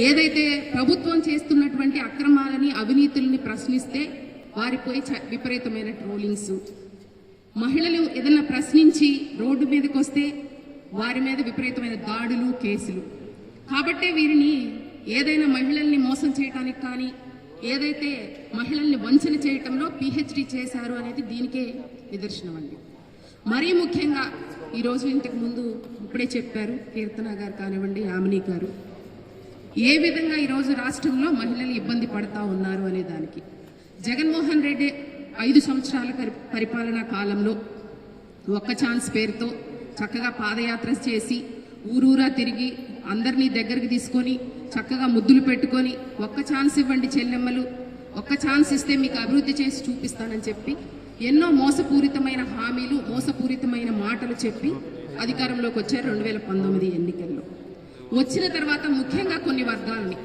ఏదైతే ప్రభుత్వం చేస్తున్నటువంటి అక్రమాలని అవినీతుల్ని ప్రశ్నిస్తే వారిపై విపరీతమైన ట్రోలింగ్స్, మహిళలు ఏదైనా ప్రశ్నించి రోడ్డు మీదకి వస్తే వారి మీద విపరీతమైన దాడులు, కేసులు. కాబట్టే వీరిని ఏదైనా మహిళల్ని మోసం చేయడానికి కానీ ఏదైతే మహిళల్ని వంచన చేయటంలో పిహెచ్డి చేశారు అనేది దీనికే నిదర్శనం అండి. మరీ ముఖ్యంగా ఈరోజు ఇంతకు ముందు ఇప్పుడే చెప్పారు కీర్తన గారు కానివ్వండి, యామిని గారు, ఏ విధంగా ఈరోజు రాష్ట్రంలో మహిళలు ఇబ్బంది పడతా ఉన్నారు అనే దానికి జగన్మోహన్ రెడ్డి 5 సంవత్సరాల పరిపాలనా కాలంలో ఒక్క ఛాన్స్ పేరుతో చక్కగా పాదయాత్ర చేసి ఊరూరా తిరిగి అందరినీ దగ్గరికి తీసుకొని చక్కగా ముద్దులు పెట్టుకొని ఒక్క ఛాన్స్ ఇవ్వండి చెల్లెమ్మలు, ఒక్క ఛాన్స్ ఇస్తే మీకు అభివృద్ధి చేసి చూపిస్తానని చెప్పి ఎన్నో మోసపూరితమైన హామీలు, మోసపూరితమైన మాటలు చెప్పి అధికారంలోకి వచ్చారు 2019 ఎన్నికల్లో. వచ్చిన తర్వాత ముఖ్యంగా కొన్ని వర్గాలని,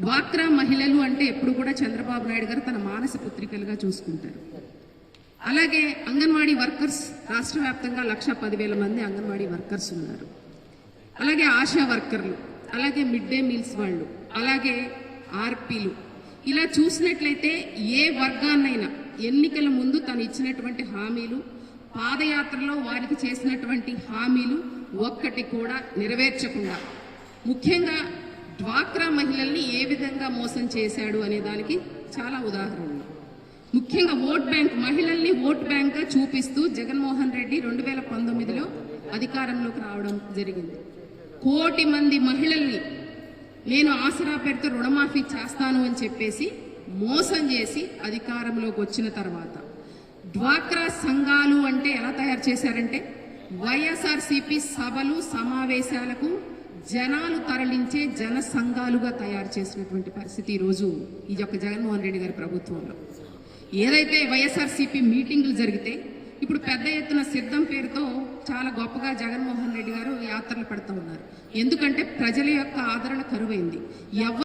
డ్వాక్రా మహిళలు అంటే ఎప్పుడు కూడా చంద్రబాబు నాయుడు గారు తన మానస పుత్రికలుగా చూసుకుంటారు. అలాగే అంగన్వాడీ వర్కర్స్ రాష్ట్ర వ్యాప్తంగా 1,10,000 మంది అంగన్వాడీ వర్కర్స్ ఉన్నారు. అలాగే ఆశా వర్కర్లు, అలాగే మిడ్ డే మీల్స్ వాళ్ళు, అలాగే ఆర్పీలు. ఇలా చూసినట్లయితే ఏ వర్గాన్నైనా ఎన్నికల ముందు తను ఇచ్చినటువంటి హామీలు, పాదయాత్రలో వారికి చేసినటువంటి హామీలు ఒక్కటి కూడా నెరవేర్చకుండా, ముఖ్యంగా డ్వాక్రా మహిళల్ని ఏ విధంగా మోసం చేశాడు అనే దానికి చాలా ఉదాహరణలు. ముఖ్యంగా ఓట్ బ్యాంక్, మహిళల్ని ఓట్ బ్యాంక్గా చూపిస్తూ జగన్మోహన్ రెడ్డి 2019లో అధికారంలోకి రావడం జరిగింది. 1 కోటి మంది మహిళల్ని నేను ఆసరా పేరుతో రుణమాఫీ చేస్తాను అని చెప్పేసి మోసం చేసి అధికారంలోకి వచ్చిన తర్వాత డ్వాక్రా సంఘాలు అంటే ఎలా తయారు చేశారంటే వైఎస్ఆర్సీపీ సభలు, సమావేశాలకు జనాలు తరలించే జన సంఘాలుగా తయారు చేసినటువంటి పరిస్థితి ఈరోజు ఈ యొక్క జగన్మోహన్ రెడ్డి గారి ప్రభుత్వంలో. ఏదైతే వైఎస్ఆర్సీపీ మీటింగులు జరిగితే ఇప్పుడు పెద్ద ఎత్తున సిద్ధం పేరుతో చాలా గొప్పగా జగన్మోహన్ రెడ్డి గారు యాత్రలు పెడతా ఉన్నారు. ఎందుకంటే ప్రజల యొక్క ఆదరణ కరువైంది.